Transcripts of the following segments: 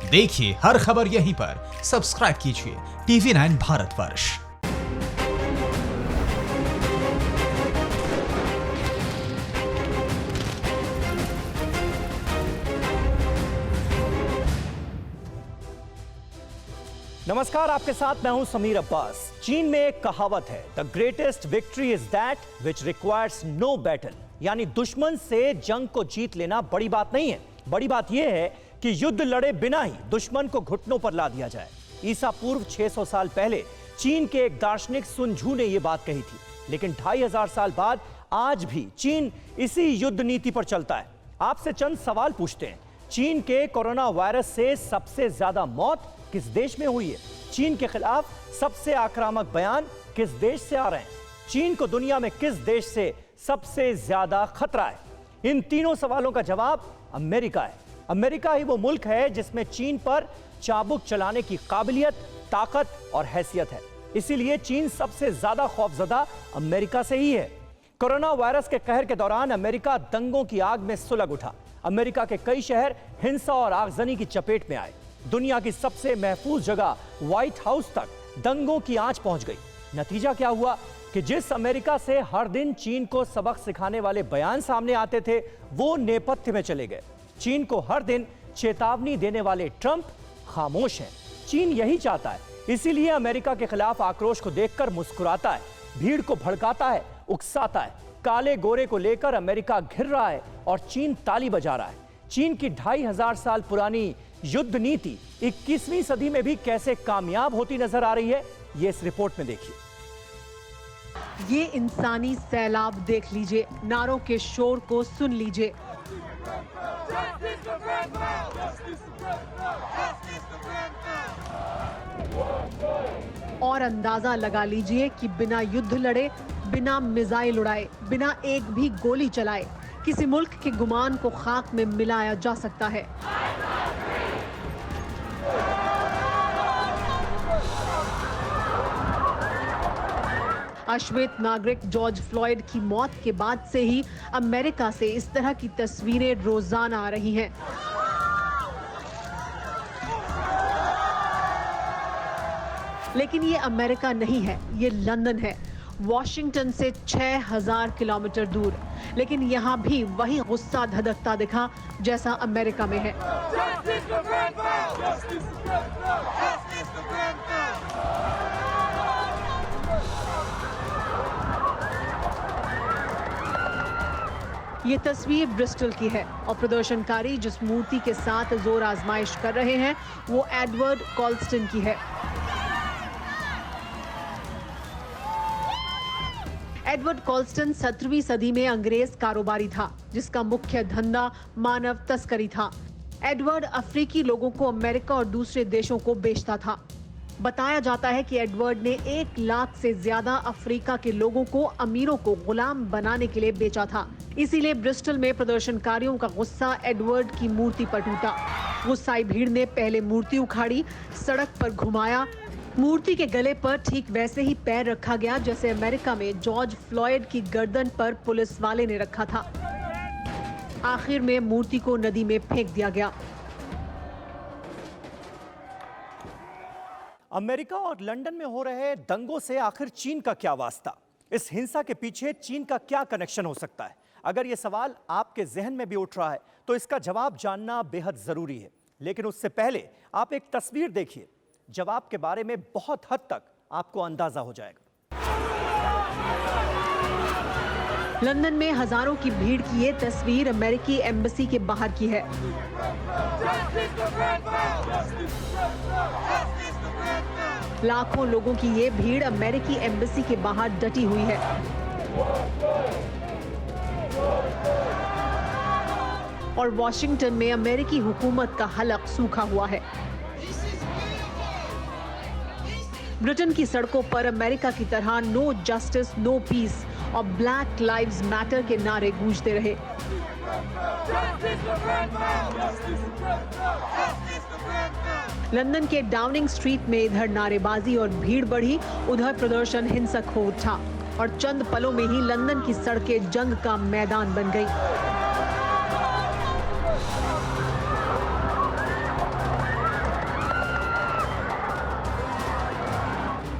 देखिए हर खबर यहीं पर। सब्सक्राइब कीजिए TV9 भारतवर्ष। नमस्कार, आपके साथ मैं हूं समीर अब्बास। चीन में एक कहावत है, the greatest victory is that which requires no battle, यानी दुश्मन से जंग को जीत लेना बड़ी बात नहीं है। बड़ी बात यह है कि युद्ध लड़े बिना ही दुश्मन को घुटनों पर ला दिया जाए। ईसा पूर्व 600 साल पहले चीन के एक दार्शनिक सुन झू ने यह बात कही थी, लेकिन 2500 साल बाद आज भी चीन इसी युद्ध नीति पर चलता है। आपसे चंद सवाल पूछते हैं। चीन के कोरोना वायरस से सबसे ज्यादा मौत किस देश में हुई है? चीन के खिलाफ सबसे आक्रामक बयान किस देश से आ रहे हैं? चीन को दुनिया में किस देश से सबसे ज्यादा खतरा है? इन तीनों सवालों का जवाब अमेरिका है। अमेरिका ही वो मुल्क है जिसमें चीन पर चाबुक चलाने की काबिलियत, ताकत और हैसियत है। इसीलिए चीन सबसे ज्यादा खौफजदा अमेरिका से ही है। कोरोना वायरस के कहर के दौरान अमेरिका दंगों की आग में सुलग उठा। अमेरिका के कई शहर हिंसा और आगजनी की चपेट में आए। दुनिया की सबसे महफूज जगह व्हाइट हाउस तक दंगों की आंच पहुंच गई। नतीजा क्या हुआ कि जिस अमेरिका से हर दिन चीन को सबक सिखाने वाले बयान सामने आते थे, वो नेपथ्य में चले गए। चीन को हर दिन चेतावनी देने वाले ट्रंप खामोश हैं। चीन यही चाहता है, इसीलिए अमेरिका के खिलाफ आक्रोश को देखकर मुस्कुराता है, भीड़ को भड़काता है, उकसाता है। काले गोरे को लेकर अमेरिका घिर रहा है और चीन ताली बजा रहा है। चीन की 2500 साल पुरानी युद्ध नीति 21वीं सदी में भी कैसे कामयाब होती नजर आ रही है, ये इस रिपोर्ट में देखिए। ये इंसानी सैलाब देख लीजिए, नारों के शोर को सुन लीजिए। और अंदाजा लगा लीजिए कि बिना युद्ध लड़े, बिना मिसाइल उड़ाए, बिना एक भी गोली चलाए किसी मुल्क के गुमान को खाक में मिलाया जा सकता है। अश्वेत नागरिक जॉर्ज फ्लॉयड की मौत के बाद से ही अमेरिका से इस तरह की तस्वीरें रोजाना आ रही हैं। लेकिन ये अमेरिका नहीं है, ये लंदन है, वॉशिंगटन से 6000 किलोमीटर दूर। लेकिन यहाँ भी वही गुस्सा धधकता दिखा जैसा अमेरिका में है। ये तस्वीर ब्रिस्टल की है और प्रदर्शनकारी जिस मूर्ति के साथ जोर आजमाइश कर रहे हैं वो एडवर्ड कॉल्स्टन की है। एडवर्ड कॉल्स्टन 17वीं सदी में अंग्रेज कारोबारी था जिसका मुख्य धंधा मानव तस्करी था। एडवर्ड अफ्रीकी लोगों को अमेरिका और दूसरे देशों को बेचता था। बताया जाता है कि एडवर्ड ने 1 लाख से ज्यादा अफ्रीका के लोगों को अमीरों को गुलाम बनाने के लिए बेचा था। इसीलिए ब्रिस्टल में प्रदर्शनकारियों का गुस्सा एडवर्ड की मूर्ति पर टूटा। गुस्साई भीड़ ने पहले मूर्ति उखाड़ी, सड़क पर घुमाया। मूर्ति के गले पर ठीक वैसे ही पैर रखा गया जैसे अमेरिका में जॉर्ज फ्लॉयड की गर्दन पर पुलिस वाले ने रखा था। आखिर में मूर्ति को नदी में फेंक दिया गया। अमेरिका और लंदन में हो रहे दंगों से आखिर चीन का क्या वास्ता? इस हिंसा के पीछे चीन का क्या कनेक्शन हो सकता है? अगर यह सवाल आपके जहन में भी उठ रहा है तो इसका जवाब जानना बेहद जरूरी है। लेकिन उससे पहले आप एक तस्वीर देखिए। जवाब के बारे में बहुत हद तक आपको अंदाजा हो जाएगा। लंदन में हजारों की भीड़ की ये तस्वीर अमेरिकी एम्बेसी के बाहर की है। लाखों लोगों की ये भीड़ अमेरिकी एम्बेसी के बाहर डटी हुई है। और वॉशिंगटन में अमेरिकी हुकूमत का हलक सूखा हुआ है। ब्रिटेन की सड़कों पर अमेरिका की तरह नो जस्टिस नो पीस और ब्लैक लाइव्स मैटर के नारे गूंजते रहे। लंदन के डाउनिंग स्ट्रीट में इधर नारेबाजी और भीड़ बढ़ी, उधर प्रदर्शन हिंसक हो उठा और चंद पलों में ही लंदन की सड़कें जंग का मैदान बन गई।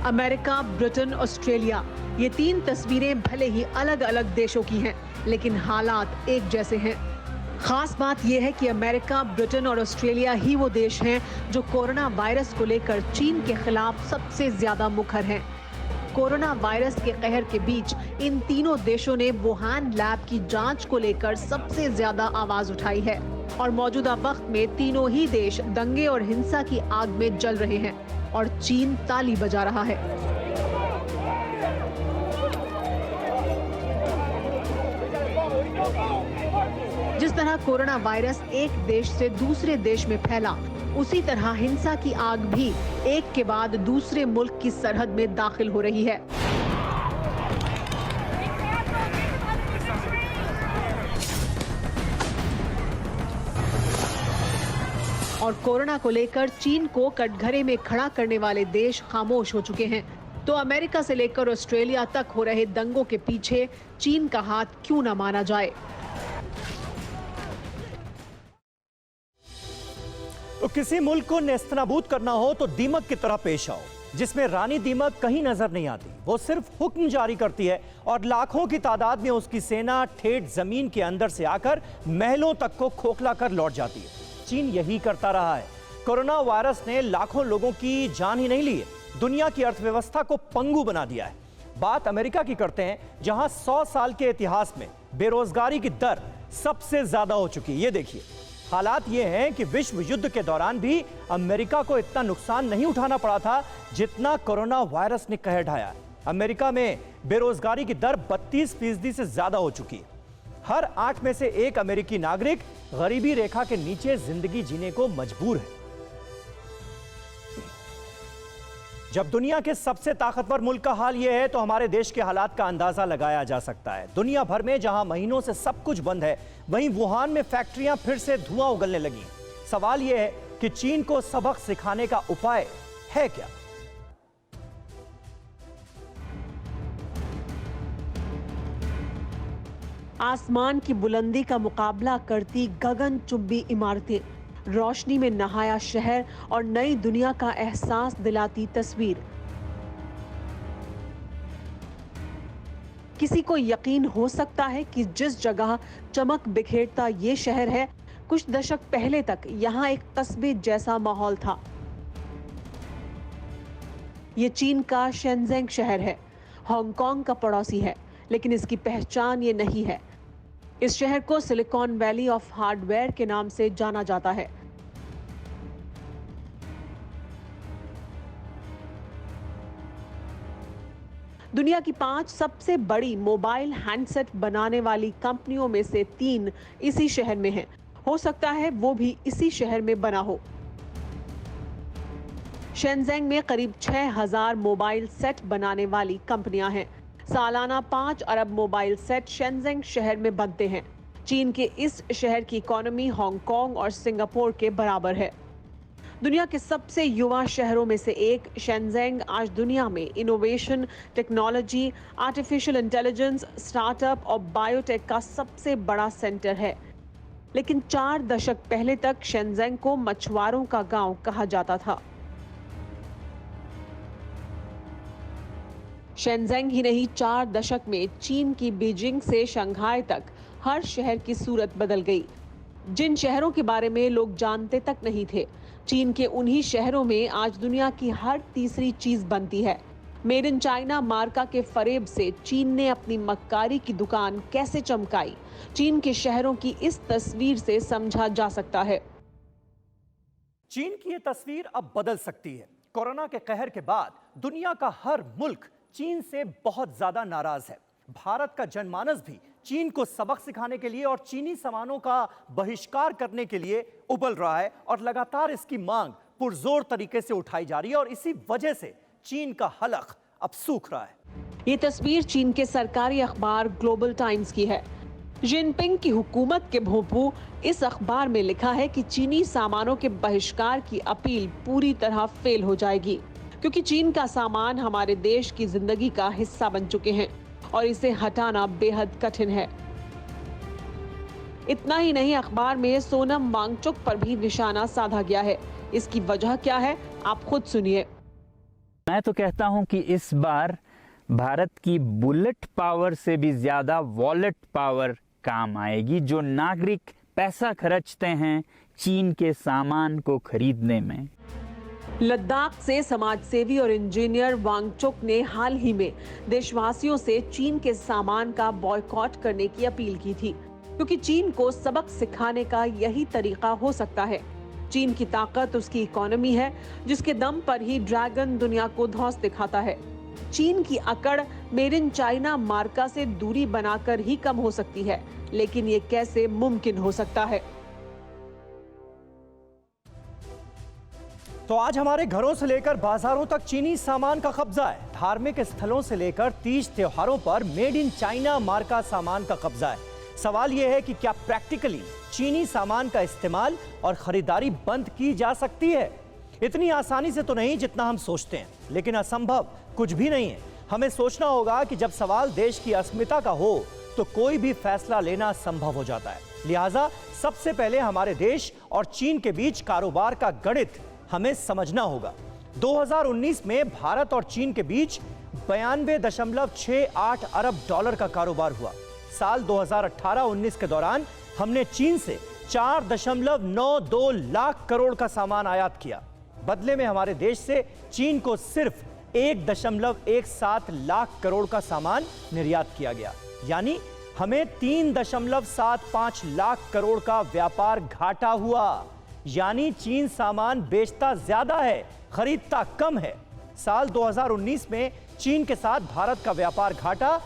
अमेरिका, ब्रिटेन, ऑस्ट्रेलिया, ये 3 तस्वीरें भले ही अलग अलग देशों की हैं, लेकिन हालात एक जैसे हैं। खास बात यह है कि अमेरिका, ब्रिटेन और ऑस्ट्रेलिया ही वो देश हैं जो कोरोना वायरस को लेकर चीन के खिलाफ सबसे ज्यादा मुखर हैं। कोरोना वायरस के कहर के बीच इन तीनों देशों ने वुहान लैब की जांच को लेकर सबसे ज्यादा आवाज उठाई है और मौजूदा वक्त में तीनों ही देश दंगे और हिंसा की आग में जल रहे हैं और चीन ताली बजा रहा है। जिस तरह कोरोना वायरस एक देश से दूसरे देश में फैला, उसी तरह हिंसा की आग भी एक के बाद दूसरे मुल्क की सरहद में दाखिल हो रही है। और कोरोना को लेकर चीन को कटघरे में खड़ा करने वाले देश खामोश हो चुके हैं। तो अमेरिका से लेकर ऑस्ट्रेलिया तक हो रहे दंगों के पीछे चीन का हाथ क्यों न माना जाए। तो किसी मुल्क को नेस्तनाबूद करना हो तो दीमक की तरह पेश आओ, जिसमें रानी दीमक कहीं नजर नहीं आती। वो सिर्फ हुक्म जारी करती है और लाखों की तादाद में उसकी सेना ठेठ जमीन के अंदर से आकर महलों तक को खोखला कर लौट जाती है। चीन यही करता रहा है। कोरोना वायरस ने लाखों लोगों की जान ही नहीं ली है, दुनिया की अर्थव्यवस्था को पंगु बना दिया है। बात अमेरिका की करते हैं, जहां 100 साल के इतिहास में बेरोजगारी की दर सबसे ज्यादा हो चुकी है। ये देखिए, हालात ये हैं कि विश्व युद्ध के दौरान भी अमेरिका को इतना नुकसान नहीं उठाना पड़ा था जितना कोरोना वायरस ने कहर ढाया। अमेरिका में बेरोजगारी की दर 32% से ज्यादा हो चुकी है। हर 8 में से 1 अमेरिकी नागरिक गरीबी रेखा के नीचे जिंदगी जीने को मजबूर है। जब दुनिया के सबसे ताकतवर मुल्क का हाल यह है तो हमारे देश के हालात का अंदाजा लगाया जा सकता है। दुनिया भर में जहां महीनों से सब कुछ बंद है, वहीं वुहान में फैक्ट्रियां फिर से धुआं उगलने लगी। सवाल यह है कि चीन को सबक सिखाने का उपाय है क्या? आसमान की बुलंदी का मुकाबला करती गगनचुंबी इमारतें, रोशनी में नहाया शहर और नई दुनिया का एहसास दिलाती तस्वीर। किसी को यकीन हो सकता है कि जिस जगह चमक बिखेरता ये शहर है, कुछ दशक पहले तक यहाँ एक कस्बे जैसा माहौल था। ये चीन का शेनज़ेंग शहर है, हांगकांग का पड़ोसी है, लेकिन इसकी पहचान ये नहीं है। इस शहर को सिलिकॉन वैली ऑफ हार्डवेयर के नाम से जाना जाता है। दुनिया की 5 सबसे बड़ी मोबाइल हैंडसेट बनाने वाली कंपनियों में से 3 इसी शहर में हैं। हो सकता है वो भी इसी शहर में बना हो। शेनज़ेंग में करीब 6000 मोबाइल सेट बनाने वाली कंपनियां हैं। सालाना 5 अरब मोबाइल सेट शेनज़ेंग शहर में बनते हैं। चीन के इस शहर की इकोनॉमी हांगकांग और सिंगापुर के बराबर है। दुनिया के सबसे युवा शहरों में से एक शेनज़ेंग आज दुनिया में innovation, technology, artificial intelligence, startup और बायोटेक का सबसे बड़ा सेंटर है। लेकिन 4 दशक पहले तक शेनज़ेंग को मछुआरों का गांव कहा जाता था। शेनज़ेंग ही नहीं, 4 दशक में चीन की बीजिंग से शंघाई तक हर शहर की सूरत बदल गई। जिन शहरों के बारे में लोग जानते तक नहीं थे, चीन के उन्हीं शहरों में आज दुनिया की हर तीसरी चीज बनती है। मेड इन चाइना मार्का के फरेब से चीन ने अपनी मक्कारी की दुकान कैसे चमकाई, चीन के शहरों की इस तस्वीर से समझा जा सकता है। चीन की ये तस्वीर अब बदल सकती है। कोरोना के कहर के बाद दुनिया का हर मुल्क चीन से बहुत ज्यादा नाराज है। भारत का जनमानस भी चीन को सबक सिखाने के लिए और चीनी सामानों का बहिष्कार करने के लिए उबल रहा है और लगातार इसकी मांग पुरजोर तरीके से उठाई जा रही है और इसी वजह से चीन का हलक अब सूख रहा है। ये तस्वीर चीन के सरकारी अखबार ग्लोबल टाइम्स की है। जिनपिंग की हुकूमत के भोंपू इस अखबार में लिखा है कि चीनी सामानों के बहिष्कार की अपील पूरी तरह फेल हो जाएगी, क्योंकि चीन का सामान हमारे देश की जिंदगी का हिस्सा बन चुके हैं और इसे हटाना बेहद कठिन है। इतना ही नहीं, अखबार में सोनम वांगचुक पर भी निशाना साधा गया है। इसकी वजह क्या है, आप खुद सुनिए। मैं तो कहता हूं कि इस बार भारत की बुलेट पावर से भी ज्यादा वॉलेट पावर काम आएगी, जो नागरिक पैसा खर्चते हैं चीन के सामान को खरीदने में। लद्दाख से समाजसेवी और इंजीनियर वांगचुक ने हाल ही में देशवासियों से चीन के सामान का बॉयकॉट करने की अपील की थी, क्योंकि चीन को सबक सिखाने का यही तरीका हो सकता है। चीन की ताकत उसकी इकोनॉमी है, जिसके दम पर ही ड्रैगन दुनिया को धौंस दिखाता है। चीन की अकड़ मेड इन चाइना मार्का से दूरी बनाकर ही कम हो सकती है, लेकिन ये कैसे मुमकिन हो सकता है? तो आज हमारे घरों से लेकर बाजारों तक चीनी सामान का कब्जा है। धार्मिक स्थलों से लेकर तीज त्योहारों पर मेड इन चाइना मार्का सामान का कब्जा है। सवाल यह है कि क्या प्रैक्टिकली चीनी सामान का इस्तेमाल और खरीदारी बंद की जा सकती है? इतनी आसानी से तो नहीं जितना हम सोचते हैं, लेकिन असंभव कुछ भी नहीं है। हमें सोचना होगा कि जब सवाल देश की अस्मिता का हो तो कोई भी फैसला लेना संभव हो जाता है। लिहाजा सबसे पहले हमारे देश और चीन के बीच कारोबार का गणित हमें समझना होगा। 2019 में भारत और चीन के बीच 92.68 अरब डॉलर का कारोबार हुआ। साल 2018-19 के दौरान हमने चीन से 4.92 लाख करोड़ का सामान आयात किया। बदले में हमारे देश से चीन को सिर्फ 1.17 लाख करोड़ का सामान निर्यात किया गया, यानी हमें 3.75 लाख करोड़ का व्यापार घाटा हुआ। यानी चीन सामान बेचता ज्यादा है, खरीदता कम है। साल 2019 में चीन के साथ भारत का व्यापार घाटा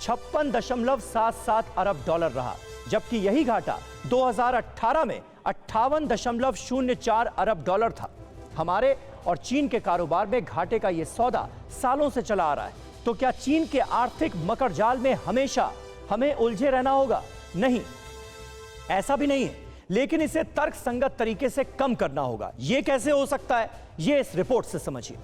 56.77 अरब डॉलर रहा, जबकि यही घाटा 2018 में 58.04 अरब डॉलर था। हमारे और चीन के कारोबार में घाटे का यह सौदा सालों से चला आ रहा है। तो क्या चीन के आर्थिक मकड़जाल में हमेशा हमें उलझे रहना होगा? नहीं, ऐसा भी नहीं है, लेकिन इसे तर्कसंगत तरीके से कम करना होगा। यह कैसे हो सकता है, यह इस रिपोर्ट से समझिए।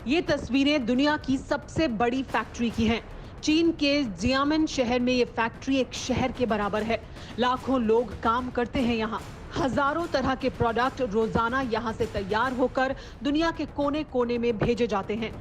ये तस्वीरें दुनिया की सबसे बड़ी फैक्ट्री की हैं। चीन के जियामिन शहर में ये फैक्ट्री एक शहर के बराबर है। लाखों लोग काम करते हैं यहाँ। हजारों तरह के प्रोडक्ट रोजाना यहाँ से तैयार होकर दुनिया के कोने कोने में भेजे जाते हैं।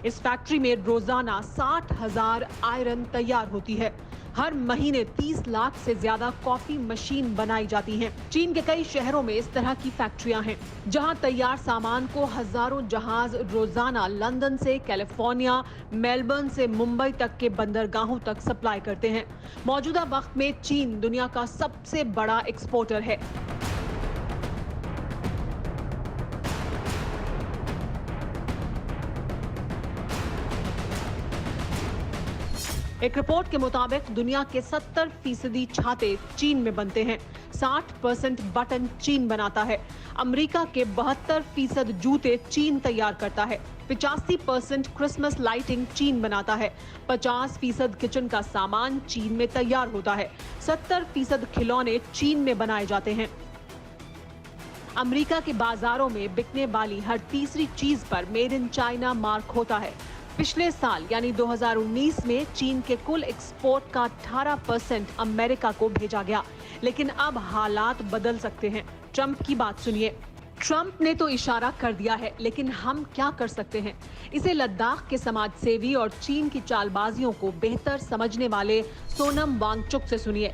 इस फैक्ट्री में रोजाना 60,000 आयरन तैयार होती है। हर महीने 30 लाख से ज्यादा कॉफी मशीन बनाई जाती हैं। चीन के कई शहरों में इस तरह की फैक्ट्रियां हैं, जहां तैयार सामान को हजारों जहाज रोजाना लंदन से कैलिफोर्निया, मेलबर्न से मुंबई तक के बंदरगाहों तक सप्लाई करते हैं। मौजूदा वक्त में चीन दुनिया का सबसे बड़ा एक्सपोर्टर है। एक रिपोर्ट के मुताबिक दुनिया के 70% छाते चीन में बनते हैं। 60% बटन चीन बनाता है। अमेरिका के 72% जूते चीन तैयार करता है। 85% क्रिसमस लाइटिंग चीन बनाता है। 50% किचन का सामान चीन में तैयार होता है। 70% खिलौने चीन में बनाए जाते हैं। अमेरिका के बाजारों में बिकने वाली हर तीसरी चीज पर मेड इन चाइना मार्क होता है। पिछले साल यानी 2019 में चीन के कुल एक्सपोर्ट का 18% अमेरिका को भेजा गया, लेकिन अब हालात बदल सकते हैं। ट्रंप की बात सुनिए। ट्रंप ने तो इशारा कर दिया है, लेकिन हम क्या कर सकते हैं? इसे लद्दाख के समाजसेवी और चीन की चालबाजियों को बेहतर समझने वाले सोनम वांगचुक से सुनिए।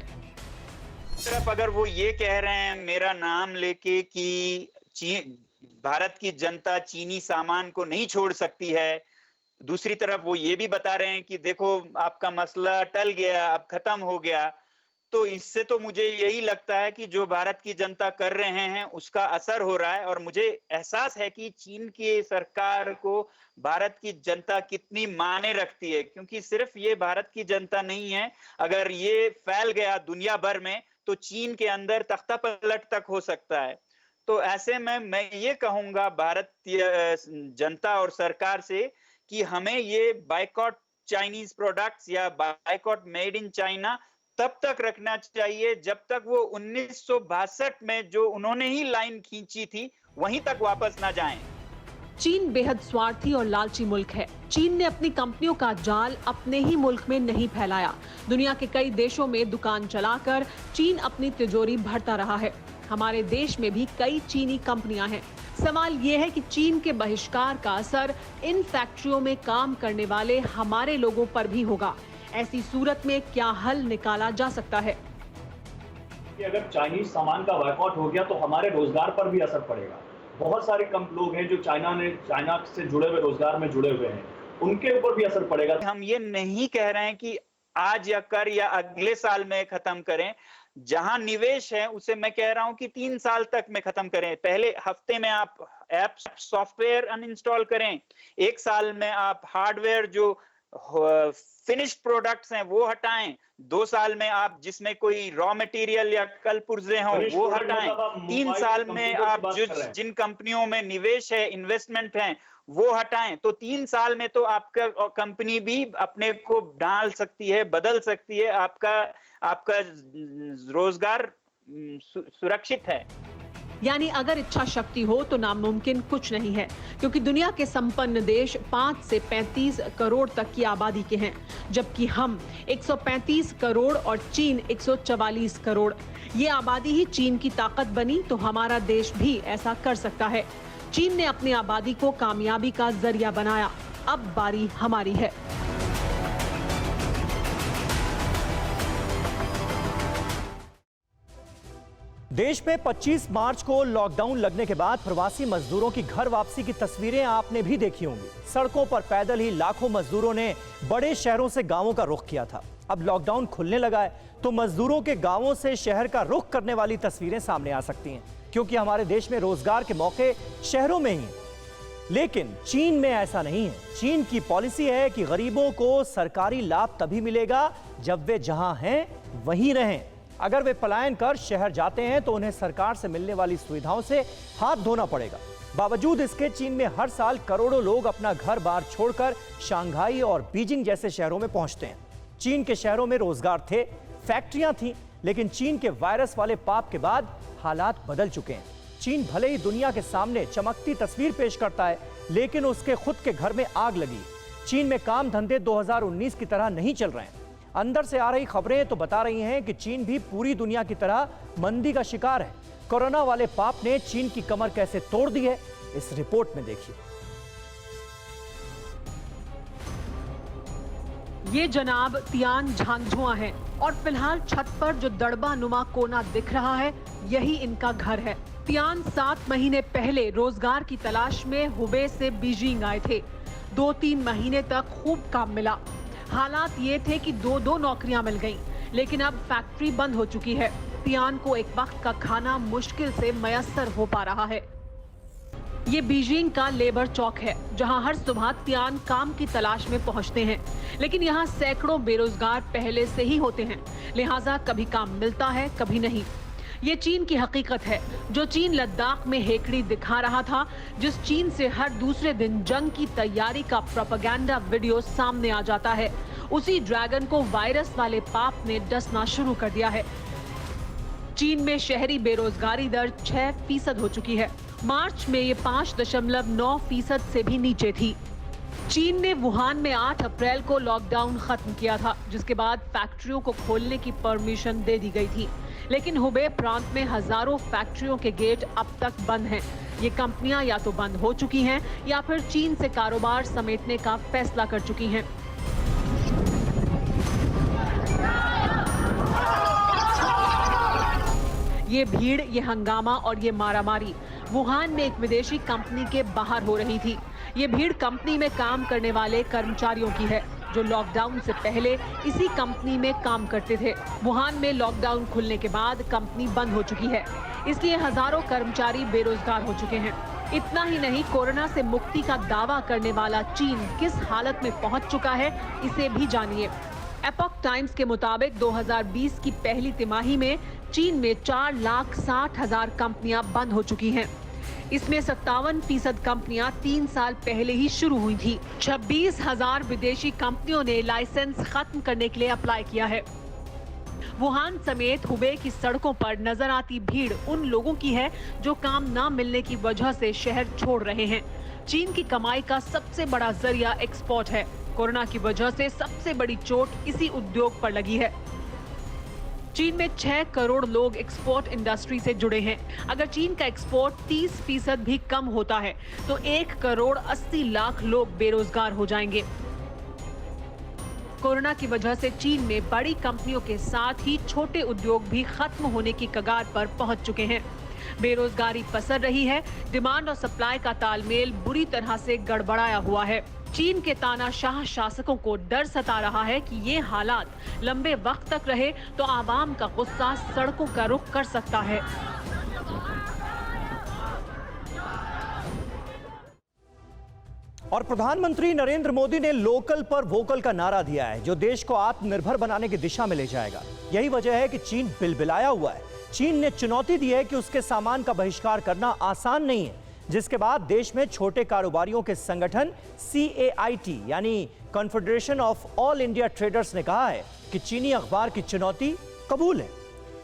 सिर्फ अगर वो ये कह रहे हैं मेरा नाम लेके कि भारत की जनता चीनी सामान को नहीं छोड़ सकती है, दूसरी तरफ वो ये भी बता रहे हैं कि देखो आपका मसला टल गया, अब खत्म हो गया, तो इससे तो मुझे यही लगता है कि जो भारत की जनता कर रहे हैं उसका असर हो रहा है। और मुझे एहसास है कि चीन की सरकार को भारत की जनता कितनी माने रखती है, क्योंकि सिर्फ ये भारत की जनता नहीं है, अगर ये फैल गया दुनिया भर में तो चीन के अंदर तख्ता पलट तक हो सकता है। तो ऐसे में मैं ये कहूंगा भारतीय जनता और सरकार से कि हमें ये बायकॉट चाइनीज प्रोडक्ट्स या बायकॉट मेड इन चाइना तब तक रखना चाहिए जब तक वो 1962 में जो उन्होंने ही लाइन खींची थी वहीं तक वापस ना जाएं। चीन बेहद स्वार्थी और लालची मुल्क है। चीन ने अपनी कंपनियों का जाल अपने ही मुल्क में नहीं फैलाया। दुनिया के कई देशों में दुकान चलाकर चीन अपनी तिजोरी भरता रहा है। हमारे देश में भी कई चीनी कंपनियां हैं। सवाल यह है कि चीन के बहिष्कार का असर इन फैक्ट्रियों में काम करने वाले हमारे लोगों पर भी होगा। ऐसी सूरत में क्या हल निकाला जा सकता है? कि अगर चाइनीज सामान का बायकॉट हो गया तो हमारे रोजगार पर भी असर पड़ेगा। बहुत सारे कम लोग हैं जो चाइना से जुड़े हुए रोजगार में जुड़े हुए हैं, उनके ऊपर भी असर पड़ेगा। हम ये नहीं कह रहे हैं कि आज या कर या अगले साल में खत्म करें। जहां निवेश है उसे मैं कह रहा हूं कि 3 साल तक में खत्म करें। पहले हफ्ते में आप ऐप सॉफ्टवेयर अनइंस्टॉल करें, 1 साल में आप हार्डवेयर जो फिनिश्ड प्रोडक्ट्स हैं वो हटाएं, 2 साल में आप जिसमें कोई रॉ मटेरियल या कल पुर्जे हों वो हटाएं, 3 साल में आप जिन कंपनियों में निवेश है, इन्वेस्टमेंट है वो हटाएं। तो 3 साल में तो आपका कंपनी भी अपने को डाल सकती है, बदल सकती है, आपका रोजगार सुरक्षित है। यानी अगर इच्छा शक्ति हो तो नामुमकिन कुछ नहीं है, क्योंकि दुनिया के संपन्न देश 5 से 35 करोड़ तक की आबादी के हैं, जबकि हम 135 करोड़ और चीन 144 करोड़। ये आबादी ही चीन की ताकत बनी तो हमारा देश भी ऐसा कर सकता है। चीन ने अपनी आबादी को कामयाबी का जरिया बनाया, अब बारी हमारी है। देश में 25 मार्च को लॉकडाउन लगने के बाद प्रवासी मजदूरों की घर वापसी की तस्वीरें आपने भी देखी होंगी। सड़कों पर पैदल ही लाखों मजदूरों ने बड़े शहरों से गांवों का रुख किया था। अब लॉकडाउन खुलने लगा है तो मजदूरों के गांवों से शहर का रुख करने वाली तस्वीरें सामने आ सकती हैं, क्योंकि हमारे देश में रोजगार के मौके शहरों में ही। लेकिन चीन में ऐसा नहीं है। चीन की पॉलिसी है कि गरीबों को सरकारी लाभ तभी मिलेगा जब वे जहां हैं वहीं रहें। अगर वे पलायन कर शहर जाते हैं तो उन्हें सरकार से मिलने वाली सुविधाओं से हाथ धोना पड़ेगा। बावजूद इसके चीन में हर साल करोड़ों लोग अपना घर बार छोड़कर शंघाई और बीजिंग जैसे शहरों में पहुंचते हैं। चीन के शहरों में रोजगार थे, फैक्ट्रियां थीं, लेकिन चीन के वायरस वाले पाप के बाद हालात बदल चुके हैं। चीन भले ही दुनिया के सामने चमकती तस्वीर पेश करता है, लेकिन उसके खुद के घर में आग लगी। चीन में काम धंधे 2019 की तरह नहीं चल रहे हैं। अंदर से आ रही खबरें तो बता रही हैं कि चीन भी पूरी दुनिया की तरह मंदी का शिकार है। कोरोना वाले पाप ने चीन की कमर कैसे तोड़ दी है, इस रिपोर्ट में देखिए। ये जनाब तियान झांगझुआ हैं और फिलहाल छत पर जो दड़बा नुमा कोना दिख रहा है यही इनका घर है। तियान 7 महीने पहले रोजगार की तलाश में हुबे से बीजिंग आए थे। 2-3 महीने तक खूब काम मिला। हालात ये थे कि 2-2 नौकरियां मिल गईं, लेकिन अब फैक्ट्री बंद हो चुकी है। तियान को एक वक्त का खाना मुश्किल से मयस्सर हो पा रहा है। ये बीजिंग का लेबर चौक है, जहां हर सुबह तियान काम की तलाश में पहुंचते हैं, लेकिन यहाँ सैकड़ों बेरोजगार पहले से ही होते हैं, लिहाजा कभी काम मिलता है कभी नहीं। ये चीन की हकीकत है। जो चीन लद्दाख में हेकड़ी दिखा रहा था, जिस चीन से हर दूसरे दिन जंग की तैयारी का प्रोपेगेंडा वीडियो सामने आ जाता है, उसी ड्रैगन को वायरस वाले पाप ने डसना शुरू कर दिया है। चीन में शहरी बेरोजगारी दर 6% हो चुकी है। मार्च में ये 5.9% से भी नीचे थी। चीन ने वुहान में 8 अप्रैल को लॉकडाउन खत्म किया था, जिसके बाद फैक्ट्रियों को खोलने की परमिशन दे दी गई थी, लेकिन हुबे प्रांत में हजारों फैक्ट्रियों के गेट अब तक बंद हैं। ये कंपनियां या तो बंद हो चुकी हैं या फिर चीन से कारोबार समेटने का फैसला कर चुकी हैं। ये भीड़, ये हंगामा और ये मारामारी वुहान में एक विदेशी कंपनी के बाहर हो रही थी। ये भीड़ कंपनी में काम करने वाले कर्मचारियों की है, जो लॉकडाउन से पहले इसी कंपनी में काम करते थे। वुहान में लॉकडाउन खुलने के बाद कंपनी बंद हो चुकी है, इसलिए हजारों कर्मचारी बेरोजगार हो चुके हैं। इतना ही नहीं, कोरोना से मुक्ति का दावा करने वाला चीन किस हालत में पहुंच चुका है, इसे भी जानिए। एपॉक टाइम्स के मुताबिक 2020 की पहली तिमाही में चीन में 4,60,000 कंपनियां बंद हो चुकी हैं। इसमें 57% कंपनियां 3 साल पहले ही शुरू हुई थी। 26,000 विदेशी कंपनियों ने लाइसेंस खत्म करने के लिए अप्लाई किया है। वुहान समेत हुबे की सड़कों पर नजर आती भीड़ उन लोगों की है जो काम न मिलने की वजह से शहर छोड़ रहे हैं। चीन की कमाई का सबसे बड़ा जरिया एक्सपोर्ट है। कोरोना की वजह से सबसे बड़ी चोट इसी उद्योग पर लगी है। चीन में 6 करोड़ लोग एक्सपोर्ट इंडस्ट्री से जुड़े हैं। अगर चीन का एक्सपोर्ट 30% भी कम होता है तो 1 करोड़ 80 लाख लोग बेरोजगार हो जाएंगे। कोरोना की वजह से चीन में बड़ी कंपनियों के साथ ही छोटे उद्योग भी खत्म होने की कगार पर पहुंच चुके हैं। बेरोजगारी पसर रही है। डिमांड और सप्लाई का तालमेल बुरी तरह से गड़बड़ाया हुआ है। चीन के तानाशाह शासकों को डर सता रहा है कि ये हालात लंबे वक्त तक रहे तो आवाम का गुस्सा सड़कों का रुख कर सकता है। और प्रधानमंत्री नरेंद्र मोदी ने लोकल पर वोकल का नारा दिया है, जो देश को आत्मनिर्भर बनाने की दिशा में ले जाएगा। यही वजह है कि चीन बिलबिलाया हुआ है। चीन ने चुनौती दी है कि उसके सामान का बहिष्कार करना आसान नहीं है, जिसके बाद देश में छोटे कारोबारियों के संगठन CAIT यानी confederation of all India traders ने कहा है कि चीनी अखबार की चुनौती कबूल है।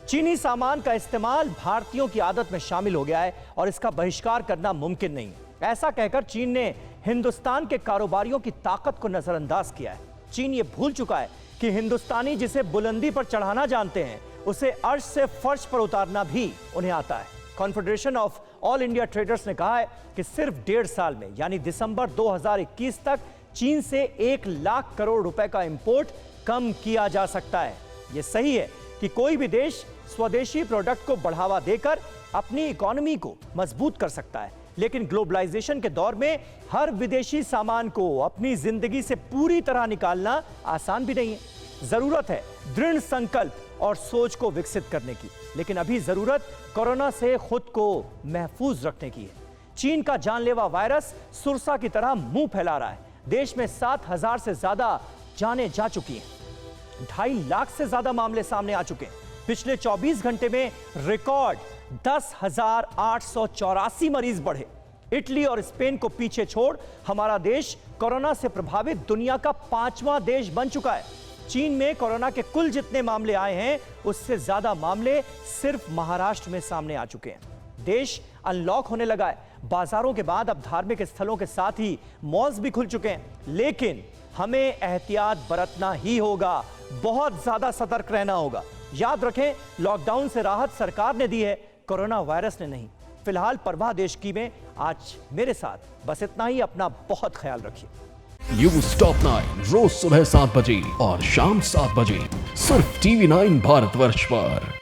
चीनी सामान का इस्तेमाल भारतीयों की आदत में शामिल हो गया है और इसका बहिष्कार करना मुमकिन नहीं है। ऐसा कहकर चीन ने हिंदुस्तान के कारोबारियों की ताकत को नजरअंदाज किया है। चीन ये भूल चुका है कि हिंदुस्तानी जिसे बुलंदी पर चढ़ाना जानते हैं, उसे अर्श से फर्श पर उतारना भी उन्हें आता है। Confederation of all India traders ने कहा है कि सिर्फ 1.5 साल में यानी दिसंबर 2021 तक चीन से 1 लाख करोड़ रुपए का इंपोर्ट कम किया जा सकता है। यह सही है कि कोई भी देश स्वदेशी प्रोडक्ट को बढ़ावा देकर अपनी इकोनॉमी को मजबूत कर सकता है, लेकिन ग्लोबलाइजेशन के दौर में हर विदेशी सामान को अपनी जिंदगी से पूरी तरह निकालना आसान भी नहीं है। जरूरत है दृढ़ संकल्प और सोच को विकसित करने की, लेकिन अभी जरूरत कोरोना से खुद को महफूज रखने की है। चीन का जानलेवा वायरस सुरसा की तरह मुंह फैला रहा है। देश में 7,000 से ज्यादा जानें जा चुकी हैं। 2.5 लाख से ज्यादा मामले सामने आ चुके हैं। पिछले 24 घंटे में रिकॉर्ड 10,884 मरीज बढ़े। इटली और स्पेन को पीछे छोड़ हमारा देश कोरोना से प्रभावित दुनिया का 5वां देश बन चुका है। चीन में कोरोना के कुल जितने मामले आए हैं, उससे ज्यादा मामले सिर्फ महाराष्ट्र में सामने आ चुके हैं। देश अनलॉक होने लगा है। बाजारों के बाद अब धार्मिक स्थलों के साथ ही मॉल्स भी खुल चुके हैं, लेकिन हमें एहतियात बरतना ही होगा। बहुत ज्यादा सतर्क रहना होगा। याद रखें, लॉकडाउन से राहत सरकार ने दी है, कोरोना वायरस ने नहीं। फिलहाल परवाह देश की में आज मेरे साथ बस इतना ही। अपना बहुत ख्याल रखिए। न्यूज़ टॉप 9 रोज सुबह 7 बजे और शाम 7 बजे सिर्फ TV9 भारतवर्ष पर।